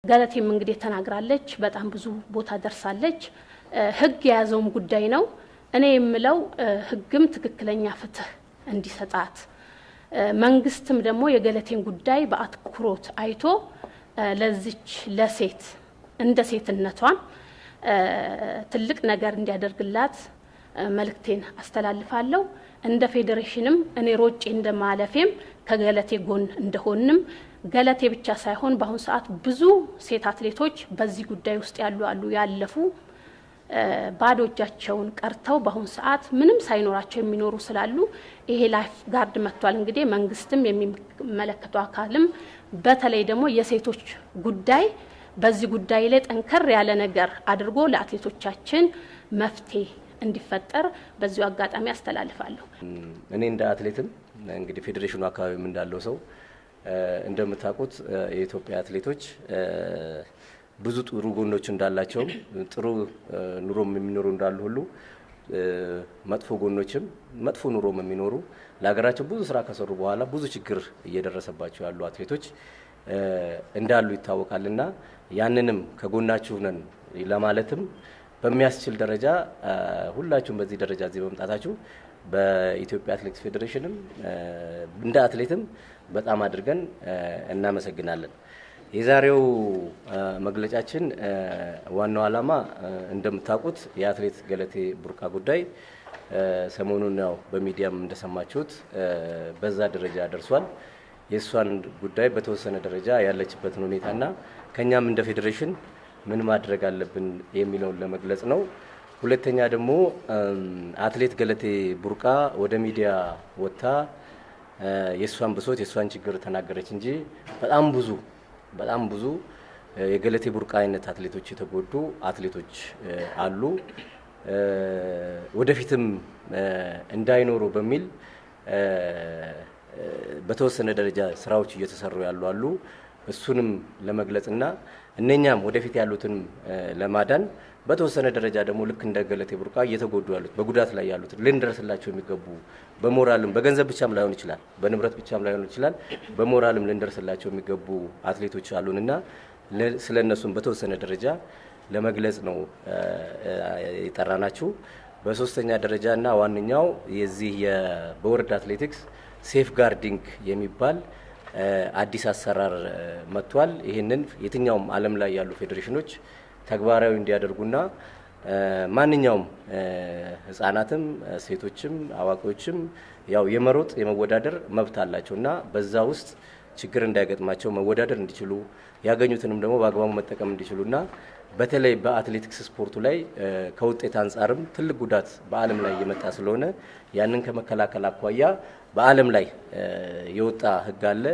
ገለቴም እንግዲህ ተናግራለች። በጣም ብዙ ቦታ ደርሳለች። ህግ የያዘውም ጉዳይ ነው። እኔ የምለው ህግም ትክክለኛ ፍትህ እንዲሰጣት መንግስትም ደግሞ የገለቴን ጉዳይ በአትኩሮት አይቶ ለዚች ለሴት እንደ ሴትነቷን ትልቅ ነገር እንዲያደርግላት መልእክቴን አስተላልፋለሁ። እንደ ፌዴሬሽንም እኔ ሮጬ እንደማለፌም ከገለቴ ጎን እንደሆንም ገለቴ ብቻ ሳይሆን በአሁን ሰዓት ብዙ ሴት አትሌቶች በዚህ ጉዳይ ውስጥ ያሉ ያለፉ ባዶ እጃቸውን ቀርተው በአሁን ሰዓት ምንም ሳይኖራቸው የሚኖሩ ስላሉ ይሄ ላይፍ ጋርድ መጥቷል። እንግዲህ መንግስትም የሚመለከተው አካልም በተለይ ደግሞ የሴቶች ጉዳይ በዚህ ጉዳይ ላይ ጠንከር ያለ ነገር አድርጎ ለአትሌቶቻችን መፍትሄ እንዲፈጠር በዚሁ አጋጣሚ አስተላልፋለሁ። እኔ እንደ አትሌትም እንግዲህ ፌዴሬሽኑ አካባቢም እንዳለው ሰው እንደምታውቁት የኢትዮጵያ አትሌቶች ብዙ ጥሩ ጎኖች እንዳላቸው ጥሩ ኑሮም የሚኖሩ እንዳሉ ሁሉ መጥፎ ጎኖችም መጥፎ ኑሮም የሚኖሩ ለሀገራቸው ብዙ ስራ ከሰሩ በኋላ ብዙ ችግር እየደረሰባቸው ያሉ አትሌቶች እንዳሉ ይታወቃልና ያንንም ከጎናችሁ ነን ለማለትም በሚያስችል ደረጃ ሁላችሁም በዚህ ደረጃ እዚህ በመምጣታችሁ በኢትዮጵያ አትሌቲክስ ፌዴሬሽንም እንደ አትሌትም በጣም አድርገን እናመሰግናለን። የዛሬው መግለጫችን ዋናው ዓላማ እንደምታውቁት የአትሌት ገለቴ ቡርቃ ጉዳይ ሰሞኑን ያው በሚዲያም እንደሰማችሁት በዛ ደረጃ ደርሷል። የእሷን ጉዳይ በተወሰነ ደረጃ ያለችበትን ሁኔታና ከኛም እንደ ፌዴሬሽን ምን ማድረግ አለብን የሚለውን ለመግለጽ ነው። ሁለተኛ ደግሞ አትሌት ገለቴ ቡርቃ ወደ ሚዲያ ወጥታ የእሷን ብሶት የእሷን ችግር ተናገረች እንጂ በጣም ብዙ የገለቴ ቡርቃ አይነት አትሌቶች የተጎዱ አትሌቶች አሉ። ወደፊትም እንዳይኖሩ በሚል በተወሰነ ደረጃ ስራዎች እየተሰሩ ያሉ እሱንም ለመግለጽና እነኛም ወደፊት ያሉትን ለማዳን በተወሰነ ደረጃ ደግሞ ልክ እንደ ገለቴ ቡርቃ እየተጎዱ ያሉት በጉዳት ላይ ያሉት ልንደርስላቸው የሚገቡ በሞራልም በገንዘብ ብቻም ላይሆን ይችላል፣ በንብረት ብቻም ላይሆን ይችላል፣ በሞራልም ልንደርስላቸው የሚገቡ አትሌቶች አሉንና ስለነሱም በተወሰነ ደረጃ ለመግለጽ ነው የጠራናችሁ። በሶስተኛ ደረጃና ዋነኛው የዚህ በወርልድ አትሌቲክስ ሴፍ ጋርዲንግ የሚባል አዲስ አሰራር መጥቷል። ይህንን የትኛውም ዓለም ላይ ያሉ ፌዴሬሽኖች ተግባራዊ እንዲያደርጉና ማንኛውም ህፃናትም ሴቶችም አዋቂዎችም ያው የመሮጥ የመወዳደር መብት አላቸውና በዛ ውስጥ ችግር እንዳይገጥማቸው መወዳደር እንዲችሉ ያገኙትንም ደግሞ በአግባቡ መጠቀም እንዲችሉና በተለይ በአትሌቲክስ ስፖርቱ ላይ ከውጤት አንጻርም ትልቅ ጉዳት በዓለም ላይ እየመጣ ስለሆነ ያንን ከመከላከል አኳያ በዓለም ላይ የወጣ ህግ አለ።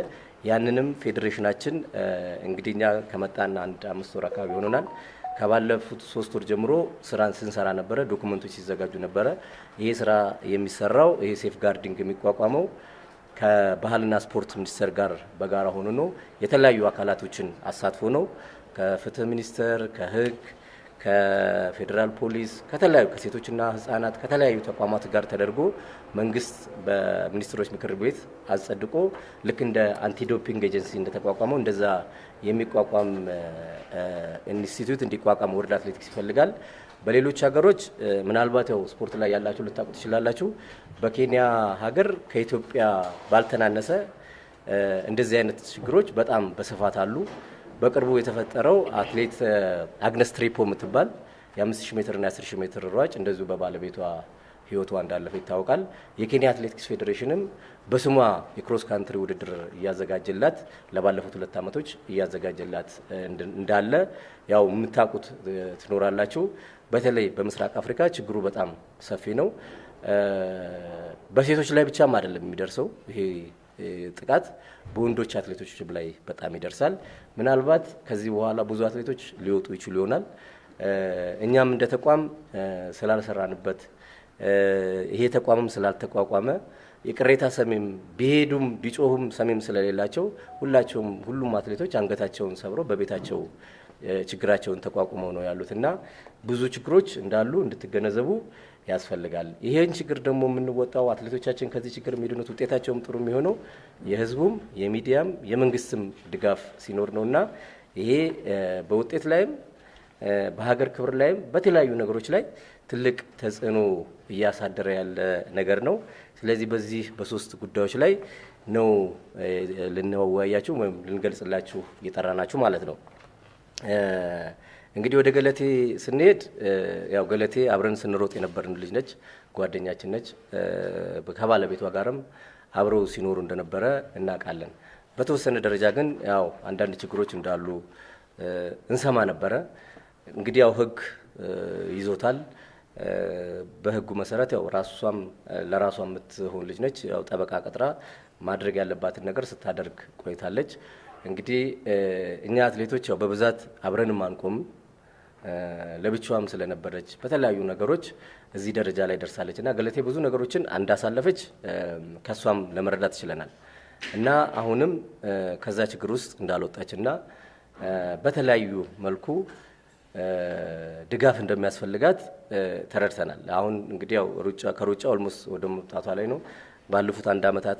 ያንንም ፌዴሬሽናችን እንግዲህ እኛ ከመጣና 5 ወር አካባቢ ሆኖናል። ከባለፉት 3 ወር ጀምሮ ስራን ስንሰራ ነበረ፣ ዶክመንቶች ሲዘጋጁ ነበረ። ይሄ ስራ የሚሰራው ይሄ ሴፍ ጋርዲንግ የሚቋቋመው ከባህልና ስፖርት ሚኒስቴር ጋር በጋራ ሆኖ ነው። የተለያዩ አካላቶችን አሳትፎ ነው። ከፍትህ ሚኒስቴር፣ ከህግ፣ ከፌዴራል ፖሊስ፣ ከተለያዩ ከሴቶችና ህፃናት ከተለያዩ ተቋማት ጋር ተደርጎ መንግስት በሚኒስትሮች ምክር ቤት አጸድቆ ልክ እንደ አንቲዶፒንግ ኤጀንሲ እንደተቋቋመው እንደዛ የሚቋቋም ኢንስቲትዩት እንዲቋቋም ወርልድ አትሌቲክስ ይፈልጋል። በሌሎች ሀገሮች ምናልባት ያው ስፖርት ላይ ያላችሁ ልታውቁ ትችላላችሁ። በኬንያ ሀገር ከኢትዮጵያ ባልተናነሰ እንደዚህ አይነት ችግሮች በጣም በስፋት አሉ። በቅርቡ የተፈጠረው አትሌት አግነስ ትሪፖ የምትባል የ5000 ሜትር እና የ10000 ሜትር ሯጭ እንደዚሁ በባለቤቷ ህይወቷ እንዳለፈ ይታወቃል። የኬንያ አትሌቲክስ ፌዴሬሽንም በስሟ የክሮስ ካንትሪ ውድድር እያዘጋጀላት ለባለፉት 2 ዓመቶች እያዘጋጀላት እንዳለ ያው የምታውቁት ትኖራላችሁ። በተለይ በምስራቅ አፍሪካ ችግሩ በጣም ሰፊ ነው። በሴቶች ላይ ብቻም አይደለም የሚደርሰው ይሄ ጥቃት በወንዶች አትሌቶች ላይ በጣም ይደርሳል። ምናልባት ከዚህ በኋላ ብዙ አትሌቶች ሊወጡ ይችሉ ይሆናል። እኛም እንደ ተቋም ስላልሰራንበት ይሄ ተቋምም ስላልተቋቋመ የቅሬታ ሰሚም ቢሄዱም ቢጮሁም ሰሚም ስለሌላቸው ሁሉም አትሌቶች አንገታቸውን ሰብረው በቤታቸው ችግራቸውን ተቋቁመው ነው ያሉትና ብዙ ችግሮች እንዳሉ እንድትገነዘቡ ያስፈልጋል። ይሄን ችግር ደግሞ የምንወጣው አትሌቶቻችን ከዚህ ችግር የሚድኑት ውጤታቸውም ጥሩ የሚሆነው የህዝቡም የሚዲያም የመንግስትም ድጋፍ ሲኖር ነውና ይሄ በውጤት ላይም በሀገር ክብር ላይም በተለያዩ ነገሮች ላይ ትልቅ ተጽዕኖ እያሳደረ ያለ ነገር ነው። ስለዚህ በዚህ በሶስት ጉዳዮች ላይ ነው ልንወያያችሁ ወይም ልንገልጽላችሁ እየጠራናችሁ ማለት ነው። እንግዲህ ወደ ገለቴ ስንሄድ ያው ገለቴ አብረን ስንሮጥ የነበርን ልጅ ነች፣ ጓደኛችን ነች። ከባለቤቷ ጋርም አብረው ሲኖሩ እንደነበረ እናውቃለን። በተወሰነ ደረጃ ግን ያው አንዳንድ ችግሮች እንዳሉ እንሰማ ነበረ። እንግዲህ ያው ህግ ይዞታል። በህጉ መሰረት ያው ራሷም ለራሷ የምትሆን ልጅ ነች። ያው ጠበቃ ቀጥራ ማድረግ ያለባትን ነገር ስታደርግ ቆይታለች። እንግዲህ እኛ አትሌቶች ያው በብዛት አብረንም አንቆም ለብቻዋም ስለነበረች በተለያዩ ነገሮች እዚህ ደረጃ ላይ ደርሳለች እና ገለቴ ብዙ ነገሮችን እንዳሳለፈች ከሷም ለመረዳት ይችላል እና አሁንም ከዛ ችግር ውስጥ እንዳልወጣችና በተለያዩ መልኩ ድጋፍ እንደሚያስፈልጋት ተረድተናል። አሁን እንግዲህ ያው ከሩጫ ኦልሞስት ወደ መውጣቷ ላይ ነው። ባለፉት 1 አመታት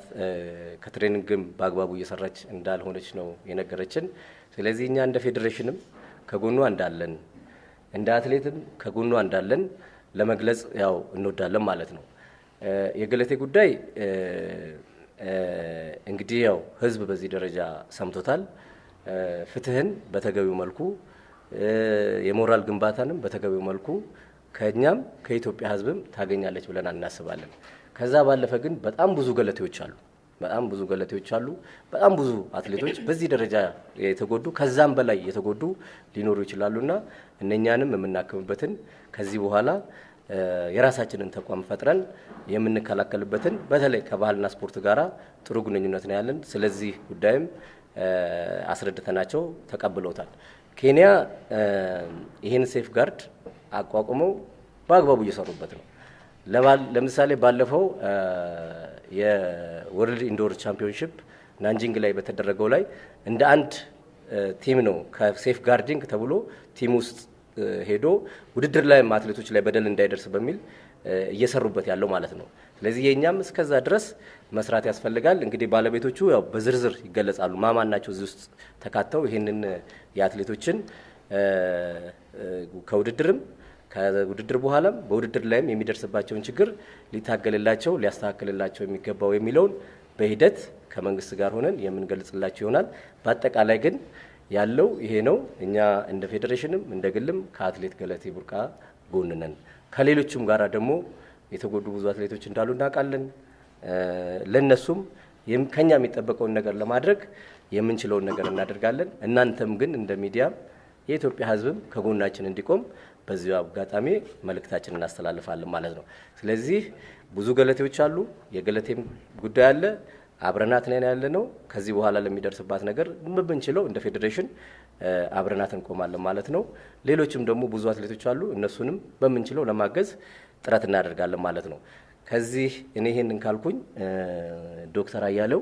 ከትሬኒንግም በአግባቡ እየሰራች እንዳልሆነች ነው የነገረችን። ስለዚህ እኛ እንደ ፌዴሬሽንም ከጎኗ እንዳለን እንደ አትሌትም ከጎኗ እንዳለን ለመግለጽ ያው እንወዳለን ማለት ነው። የገለቴ ጉዳይ እንግዲህ ያው ህዝብ በዚህ ደረጃ ሰምቶታል። ፍትህን በተገቢው መልኩ የሞራል ግንባታንም በተገቢው መልኩ ከኛም ከኢትዮጵያ ህዝብም ታገኛለች ብለን እናስባለን። ከዛ ባለፈ ግን በጣም ብዙ ገለቴዎች አሉ። በጣም ብዙ አትሌቶች በዚህ ደረጃ የተጎዱ ከዛም በላይ የተጎዱ ሊኖሩ ይችላሉና እነኛንም የምናክምበትን ከዚህ በኋላ የራሳችንን ተቋም ፈጥረን የምንከላከልበትን በተለይ ከባህልና ስፖርት ጋራ ጥሩ ግንኙነት ነው ያለን። ስለዚህ ጉዳይም አስረድተናቸው ተቀብለውታል። ኬንያ ይሄን ሴፍ ጋርድ አቋቁመው በአግባቡ እየሰሩበት ነው። ለምሳሌ ባለፈው የወርልድ ኢንዶር ቻምፒዮንሺፕ ናንጂንግ ላይ በተደረገው ላይ እንደ አንድ ቲም ነው ከሴፍ ጋርዲንግ ተብሎ ቲም ውስጥ ሄዶ ውድድር ላይ አትሌቶች ላይ በደል እንዳይደርስ በሚል እየሰሩበት ያለው ማለት ነው። ስለዚህ የኛም እስከዛ ድረስ መስራት ያስፈልጋል። እንግዲህ ባለቤቶቹ ያው በዝርዝር ይገለጻሉ ማማን ናቸው እዚህ ውስጥ ተካተው ይሄንን የአትሌቶችን ከውድድርም ከውድድር በኋላም በውድድር ላይም የሚደርስባቸውን ችግር ሊታገልላቸው ሊያስተካክልላቸው የሚገባው የሚለውን በሂደት ከመንግስት ጋር ሆነን የምንገልጽላቸው ይሆናል። በአጠቃላይ ግን ያለው ይሄ ነው። እኛ እንደ ፌዴሬሽንም እንደ ግልም ከአትሌት ገለቴ ቡርቃ ጎን ነን። ከሌሎችም ጋራ ደግሞ የተጎዱ ብዙ አትሌቶች እንዳሉ እናውቃለን። ለነሱም ከኛ የሚጠበቀውን ነገር ለማድረግ የምንችለውን ነገር እናደርጋለን። እናንተም ግን እንደ ሚዲያ የኢትዮጵያ ሕዝብም ከጎናችን እንዲቆም በዚሁ አጋጣሚ መልእክታችንን እናስተላልፋለን ማለት ነው። ስለዚህ ብዙ ገለቴዎች አሉ። የገለቴም ጉዳይ አለ። አብረናት ነን ያለ ነው። ከዚህ በኋላ ለሚደርስባት ነገር ምንችለው እንደ ፌዴሬሽን አብረናት እንቆማለን ማለት ነው። ሌሎችም ደግሞ ብዙ አትሌቶች አሉ። እነሱንም በምንችለው ለማገዝ ጥረት እናደርጋለን ማለት ነው። ከዚህ እኔ ይሄንን ካልኩኝ ዶክተር አያሌው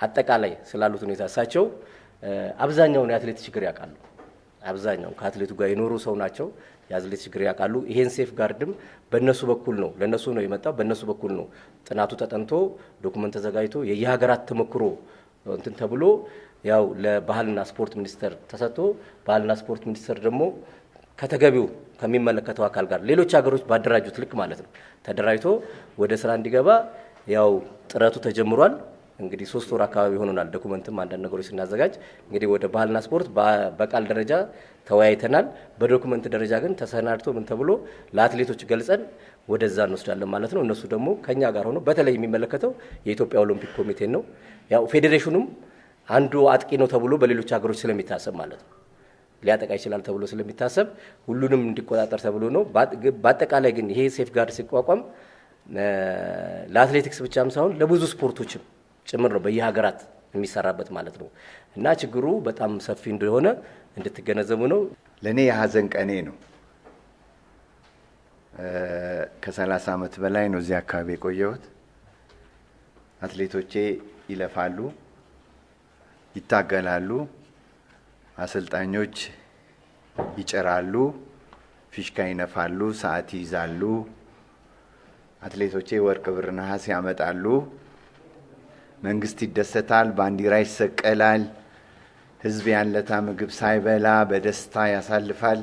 አጠቃላይ ስላሉት ሁኔታ እሳቸው አብዛኛውን የአትሌት ችግር ያውቃሉ። አብዛኛው ከአትሌቱ ጋር የኖሩ ሰው ናቸው። የአትሌት ችግር ያውቃሉ። ይሄን ሴፍ ጋርድም በእነሱ በኩል ነው ለነሱ ነው የመጣው። በእነሱ በኩል ነው ጥናቱ ተጠንቶ ዶክመንት ተዘጋጅቶ የየሀገራት ተሞክሮ እንትን ተብሎ ያው ለባህልና ስፖርት ሚኒስቴር ተሰጥቶ ባህልና ስፖርት ሚኒስቴር ደግሞ ከተገቢው ከሚመለከተው አካል ጋር ሌሎች ሀገሮች ባደራጁት ልክ ማለት ነው ተደራጅቶ ወደ ስራ እንዲገባ ያው ጥረቱ ተጀምሯል። እንግዲህ 3 ወር አካባቢ ሆኖናል። ዶክመንትም አንዳንድ ነገሮች ስናዘጋጅ እንግዲህ ወደ ባህልና ስፖርት በቃል ደረጃ ተወያይተናል። በዶክመንት ደረጃ ግን ተሰናድቶ ምን ተብሎ ለአትሌቶች ገልጸን ወደዛ እንወስዳለን ማለት ነው። እነሱ ደግሞ ከኛ ጋር ሆኖ በተለይ የሚመለከተው የኢትዮጵያ ኦሎምፒክ ኮሚቴ ነው። ያው ፌዴሬሽኑም አንዱ አጥቂ ነው ተብሎ በሌሎች ሀገሮች ስለሚታሰብ ማለት ነው ሊያጠቃ ይችላል ተብሎ ስለሚታሰብ ሁሉንም እንዲቆጣጠር ተብሎ ነው። በአጠቃላይ ግን ይሄ ሴፍ ጋርድ ሲቋቋም ለአትሌቲክስ ብቻም ሳይሆን ለብዙ ስፖርቶችም ጭምር ነው በየሀገራት የሚሰራበት ማለት ነው። እና ችግሩ በጣም ሰፊ እንደሆነ እንድትገነዘቡ ነው። ለኔ የሀዘን ቀኔ ነው። ከ30 ዓመት በላይ ነው እዚህ አካባቢ የቆየሁት። አትሌቶቼ ይለፋሉ፣ ይታገላሉ፣ አሰልጣኞች ይጨራሉ፣ ፊሽካ ይነፋሉ፣ ሰዓት ይይዛሉ። አትሌቶቼ ወርቅ፣ ብር፣ ነሐስ ያመጣሉ። መንግስት ይደሰታል፣ ባንዲራ ይሰቀላል፣ ህዝብ ያለታ ምግብ ሳይበላ በደስታ ያሳልፋል።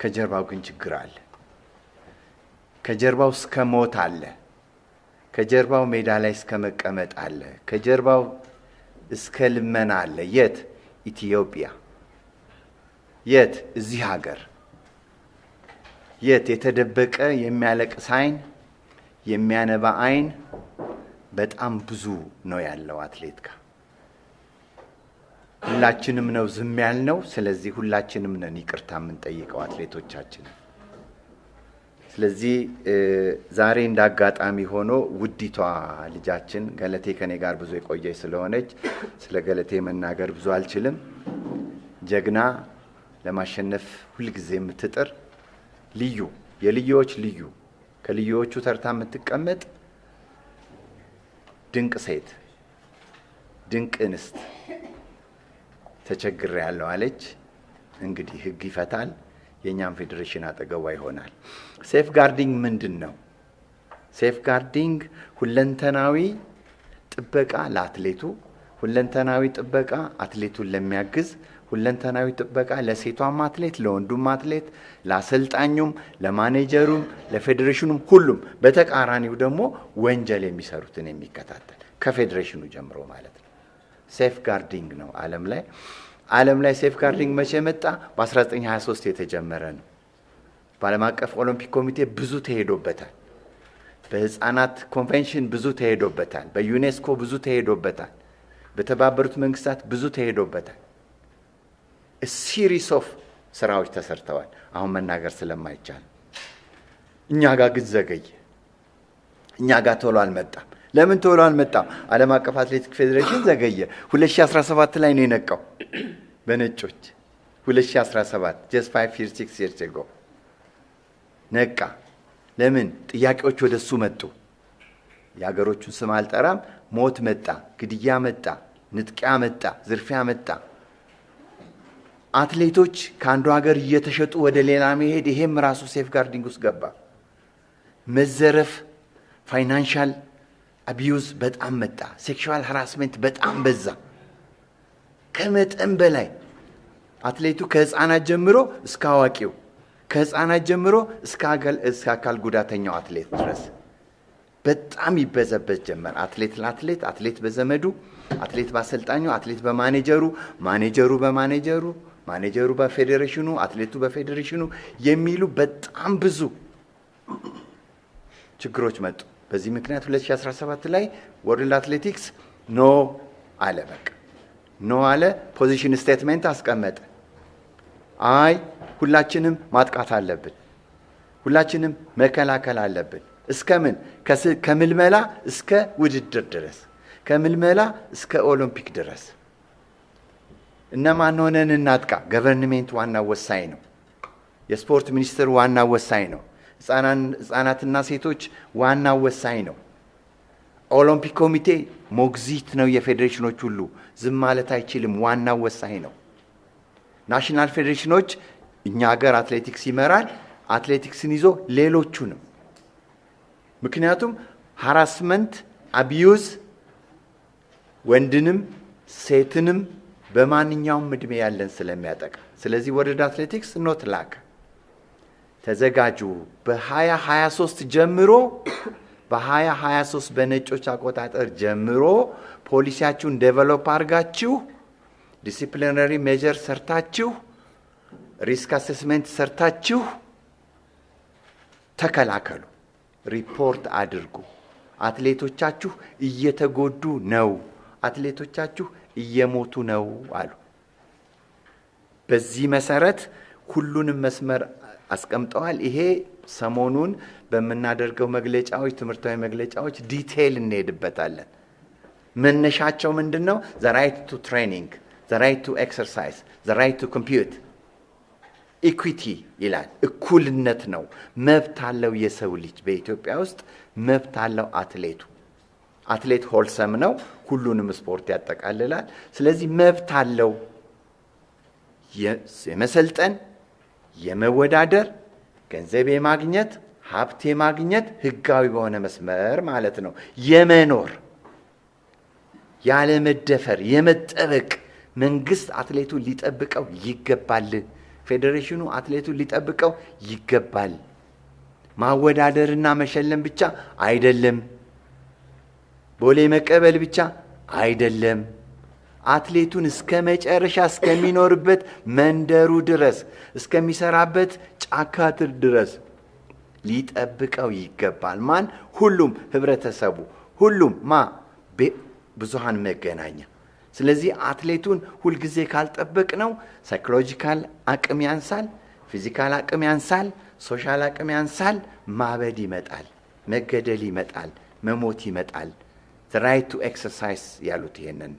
ከጀርባው ግን ችግር አለ። ከጀርባው እስከ ሞት አለ። ከጀርባው ሜዳ ላይ እስከ መቀመጥ አለ። ከጀርባው እስከ ልመና አለ። የት? ኢትዮጵያ። የት? እዚህ ሀገር። የት? የተደበቀ የሚያለቅስ አይን፣ የሚያነባ አይን በጣም ብዙ ነው ያለው አትሌት ጋር። ሁላችንም ነው ዝም ያልነው። ስለዚህ ሁላችንም ነን ይቅርታ የምንጠይቀው አትሌቶቻችን። ስለዚህ ዛሬ እንዳጋጣሚ ሆኖ ውዲቷ ልጃችን ገለቴ ከኔ ጋር ብዙ የቆየች ስለሆነች ስለ ገለቴ መናገር ብዙ አልችልም። ጀግና፣ ለማሸነፍ ሁልጊዜ የምትጥር ልዩ፣ የልዩዎች ልዩ፣ ከልዩዎቹ ተርታ የምትቀመጥ ድንቅ ሴት፣ ድንቅ እንስት ተቸግሬ ያለው አለች። እንግዲህ ህግ ይፈታል። የኛም ፌዴሬሽን አጠገቧ ይሆናል። ሴፍ ጋርዲንግ ምንድን ነው? ሴፍ ጋርዲንግ ሁለንተናዊ ጥበቃ ለአትሌቱ፣ ሁለንተናዊ ጥበቃ አትሌቱን ለሚያግዝ፣ ሁለንተናዊ ጥበቃ ለሴቷም አትሌት፣ ለወንዱም አትሌት፣ ለአሰልጣኙም፣ ለማኔጀሩም፣ ለፌዴሬሽኑም፣ ሁሉም። በተቃራኒው ደግሞ ወንጀል የሚሰሩትን የሚከታተል ከፌዴሬሽኑ ጀምሮ ማለት ነው። ሴፍ ጋርዲንግ ነው ዓለም ላይ ሴፍ ጋርዲንግ መቼ መጣ? በ1923 የተጀመረ ነው። በዓለም አቀፍ ኦሎምፒክ ኮሚቴ ብዙ ተሄዶበታል። በህፃናት ኮንቬንሽን ብዙ ተሄዶበታል። በዩኔስኮ ብዙ ተሄዶበታል። በተባበሩት መንግስታት ብዙ ተሄዶበታል። ሲሪስ ኦፍ ስራዎች ተሰርተዋል። አሁን መናገር ስለማይቻል እኛ ጋር ግን ዘገየ። እኛ ጋር ቶሎ አልመጣም። ለምን ቶሎ አልመጣም? ዓለም አቀፍ አትሌቲክ ፌዴሬሽን ዘገየ። 2017 ላይ ነው የነቃው በነጮች 2017 just 5 years 6 years ago ነቃ። ለምን? ጥያቄዎች ወደሱ መጡ። የሀገሮቹን ስም አልጠራም። ሞት መጣ፣ ግድያ መጣ፣ ንጥቂያ መጣ፣ ዝርፊያ መጣ። አትሌቶች ከአንዱ ሀገር እየተሸጡ ወደ ሌላ መሄድ፣ ይሄም ራሱ ሴፍ ጋርዲንግ ውስጥ ገባ። መዘረፍ፣ ፋይናንሻል አቢዩዝ በጣም መጣ። ሴክሹዋል ሃራስመንት በጣም በዛ፣ ከመጠን በላይ። አትሌቱ ከህፃናት ጀምሮ እስከ አዋቂው፣ ከህፃናት ጀምሮ እስከ አካል ጉዳተኛው አትሌት ድረስ በጣም ይበዘበዝ ጀመር። አትሌት ለአትሌት፣ አትሌት በዘመዱ፣ አትሌት በአሰልጣኙ፣ አትሌት በማኔጀሩ፣ ማኔጀሩ በማኔጀሩ፣ ማኔጀሩ በፌዴሬሽኑ፣ አትሌቱ በፌዴሬሽኑ የሚሉ በጣም ብዙ ችግሮች መጡ። በዚህ ምክንያት 2017 ላይ ወርልድ አትሌቲክስ ኖ አለ። በቃ ኖ አለ። ፖዚሽን ስቴትመንት አስቀመጠ። አይ ሁላችንም ማጥቃት አለብን፣ ሁላችንም መከላከል አለብን። እስከምን? ከምልመላ እስከ ውድድር ድረስ፣ ከምልመላ እስከ ኦሎምፒክ ድረስ። እነማን ሆነን እናጥቃ? ገቨርንሜንት ዋናው ወሳኝ ነው። የስፖርት ሚኒስትር ዋናው ወሳኝ ነው። ህፃናትና ሴቶች ዋናው ወሳኝ ነው። ኦሎምፒክ ኮሚቴ ሞግዚት ነው የፌዴሬሽኖች ሁሉ፣ ዝም ማለት አይችልም። ዋናው ወሳኝ ነው። ናሽናል ፌዴሬሽኖች፣ እኛ ሀገር አትሌቲክስ ይመራል። አትሌቲክስን ይዞ ሌሎቹንም፣ ምክንያቱም ሃራስመንት አቢዩዝ ወንድንም ሴትንም በማንኛውም እድሜ ያለን ስለሚያጠቃ፣ ስለዚህ ወርልድ አትሌቲክስ ኖት ላክ ተዘጋጁ። በ2023 ጀምሮ በ2023 በነጮች አቆጣጠር ጀምሮ ፖሊሲያችሁን ዴቨሎፕ አድርጋችሁ ዲሲፕሊነሪ ሜጀር ሰርታችሁ ሪስክ አሴስመንት ሰርታችሁ ተከላከሉ፣ ሪፖርት አድርጉ። አትሌቶቻችሁ እየተጎዱ ነው፣ አትሌቶቻችሁ እየሞቱ ነው አሉ። በዚህ መሰረት ሁሉንም መስመር አስቀምጠዋል። ይሄ ሰሞኑን በምናደርገው መግለጫዎች፣ ትምህርታዊ መግለጫዎች ዲቴይል እንሄድበታለን። መነሻቸው ምንድነው? the right to training, the right to exercise, the right to compete, equity ይላል። እኩልነት ነው። መብት አለው የሰው ልጅ። በኢትዮጵያ ውስጥ መብት አለው አትሌቱ። አትሌት ሆልሰም ነው፣ ሁሉንም ስፖርት ያጠቃልላል። ስለዚህ መብት አለው የመሰልጠን፣ የመወዳደር፣ ገንዘብ የማግኘት፣ ሀብት የማግኘት፣ ህጋዊ በሆነ መስመር ማለት ነው። የመኖር፣ ያለ መደፈር፣ የመጠበቅ መንግስት አትሌቱን ሊጠብቀው ይገባል። ፌዴሬሽኑ አትሌቱን ሊጠብቀው ይገባል። ማወዳደርና መሸለም ብቻ አይደለም። ቦሌ መቀበል ብቻ አይደለም። አትሌቱን እስከ መጨረሻ እስከሚኖርበት መንደሩ ድረስ እስከሚሰራበት ጫካትር ድረስ ሊጠብቀው ይገባል። ማን? ሁሉም ህብረተሰቡ፣ ሁሉም ብዙሃን መገናኛ። ስለዚህ አትሌቱን ሁልጊዜ ካልጠበቅ ነው ሳይኮሎጂካል አቅም ያንሳል፣ ፊዚካል አቅም ያንሳል፣ ሶሻል አቅም ያንሳል። ማበድ ይመጣል፣ መገደል ይመጣል፣ መሞት ይመጣል። ራይት ቱ ኤክሰርሳይዝ ያሉት ይሄንን።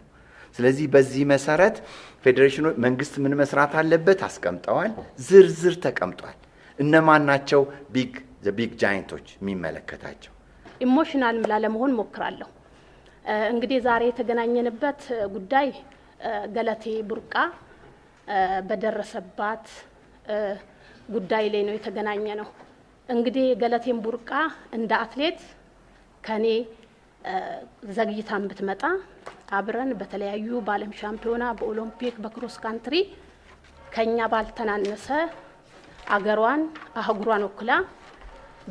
ስለዚህ በዚህ መሰረት ፌዴሬሽኑ መንግስት ምን መስራት አለበት አስቀምጠዋል። ዝርዝር ተቀምጧል። እነማን ናቸው ቢግ ጃይንቶች የሚመለከታቸው? ኢሞሽናል ላለመሆን ሞክራለሁ። እንግዲህ ዛሬ የተገናኘንበት ጉዳይ ገለቴ ቡርቃ በደረሰባት ጉዳይ ላይ ነው የተገናኘ ነው። እንግዲህ ገለቴን ቡርቃ እንደ አትሌት ከኔ ዘግይታን ብትመጣ አብረን በተለያዩ በዓለም ሻምፒዮና፣ በኦሎምፒክ፣ በክሮስ ካንትሪ ከኛ ባልተናነሰ አገሯን አህጉሯን ወክላ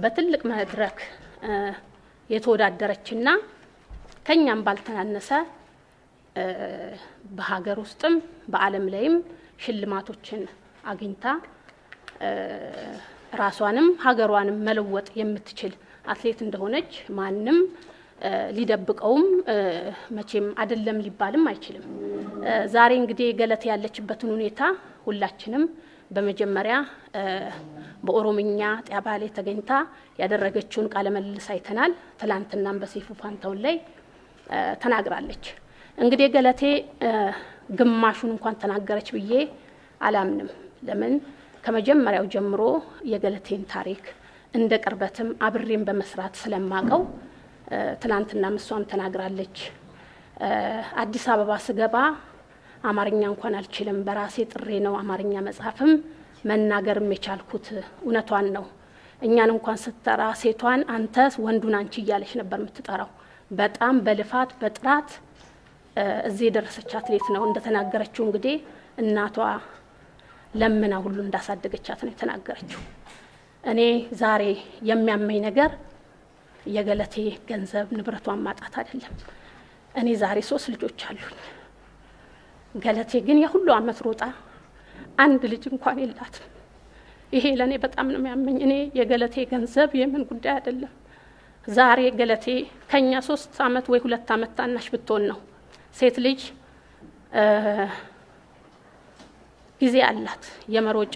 በትልቅ መድረክ የተወዳደረችና ከኛም ባልተናነሰ በሀገር ውስጥም በዓለም ላይም ሽልማቶችን አግኝታ ራሷንም ሀገሯንም መለወጥ የምትችል አትሌት እንደሆነች ማንም ሊደብቀውም መቼም አይደለም ሊባልም አይችልም። ዛሬ እንግዲህ ገለቴ ያለችበትን ሁኔታ ሁላችንም በመጀመሪያ በኦሮምኛ ጣባ ላይ ተገኝታ ያደረገችውን ቃለ መልስ አይተናል። ትላንትናም በሰይፉ ፋንታውን ላይ ተናግራለች። እንግዲህ ገለቴ ግማሹን እንኳን ተናገረች ብዬ አላምንም። ለምን? ከመጀመሪያው ጀምሮ የገለቴን ታሪክ እንደ ቅርበትም አብሬን በመስራት ስለማቀው ትላንትና እሷም ተናግራለች። አዲስ አበባ ስገባ አማርኛ እንኳን አልችልም፣ በራሴ ጥሬ ነው አማርኛ መጻፍም መናገርም የቻልኩት። እውነቷን ነው። እኛን እንኳን ስትጠራ ሴቷን አንተ ወንዱን አንቺ እያለች ነበር የምትጠራው። በጣም በልፋት በጥራት እዚህ የደረሰች አትሌት ነው። እንደተናገረችው እንግዲህ እናቷ ለምና ሁሉ እንዳሳደገቻት ነው የተናገረችው። እኔ ዛሬ የሚያመኝ ነገር የገለቴ ገንዘብ ንብረቷን ማጣት አይደለም። እኔ ዛሬ 3 ልጆች አሉኝ። ገለቴ ግን የሁሉ አመት ሮጣ አንድ ልጅ እንኳን የላትም። ይሄ ለኔ በጣም ነው የሚያመኝ። እኔ የገለቴ ገንዘብ የምን ጉዳይ አይደለም። ዛሬ ገለቴ ከኛ 3 አመት ወይ 2 አመት ታናሽ ብትሆን ነው። ሴት ልጅ ጊዜ አላት፣ የመሮጫ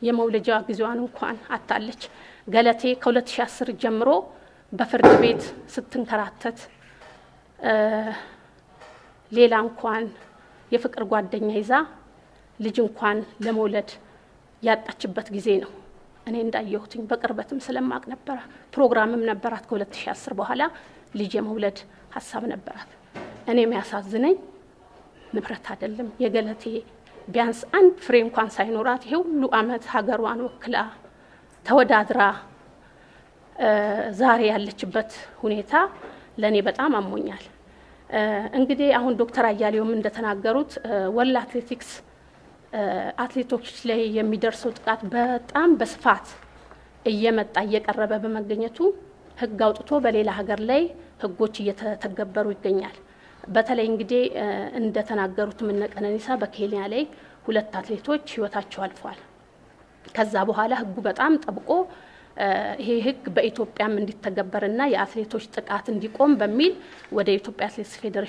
የመውለጃ ጊዜዋን እንኳን አጣለች። ገለቴ ከ2010 ጀምሮ በፍርድ ቤት ስትንከራተት ሌላ እንኳን የፍቅር ጓደኛ ይዛ ልጅ እንኳን ለመውለድ ያጣችበት ጊዜ ነው። እኔ እንዳየሁትኝ በቅርበትም ስለማቅ ነበር። ፕሮግራምም ነበራት። ከ2010 በኋላ ልጅ የመውለድ ሀሳብ ነበራት። እኔ የሚያሳዝነኝ ንብረት አይደለም የገለቴ ቢያንስ አንድ ፍሬ እንኳን ሳይኖራት ይሄ ሁሉ አመት ሀገሯን ወክላ ተወዳድራ ዛሬ ያለችበት ሁኔታ ለኔ በጣም አሞኛል። እንግዲህ አሁን ዶክተር አያሌውም እንደተናገሩት ወላ አትሌቲክስ አትሌቶች ላይ የሚደርሰው ጥቃት በጣም በስፋት እየመጣ እየቀረበ በመገኘቱ ህግ አውጥቶ በሌላ ሀገር ላይ ህጎች እየተተገበሩ ይገኛል። በተለይ እንግዲህ እንደተናገሩት ቀነኒሳ በኬንያ ላይ 2 አትሌቶች ህይወታቸው አልፏል። ከዛ በኋላ ህጉ በጣም ጠብቆ ይሄ ህግ በኢትዮጵያም እንዲተገበርና የአትሌቶች ጥቃት እንዲቆም በሚል ወደ ኢትዮጵያ አትሌቲክስ ፌዴሬሽን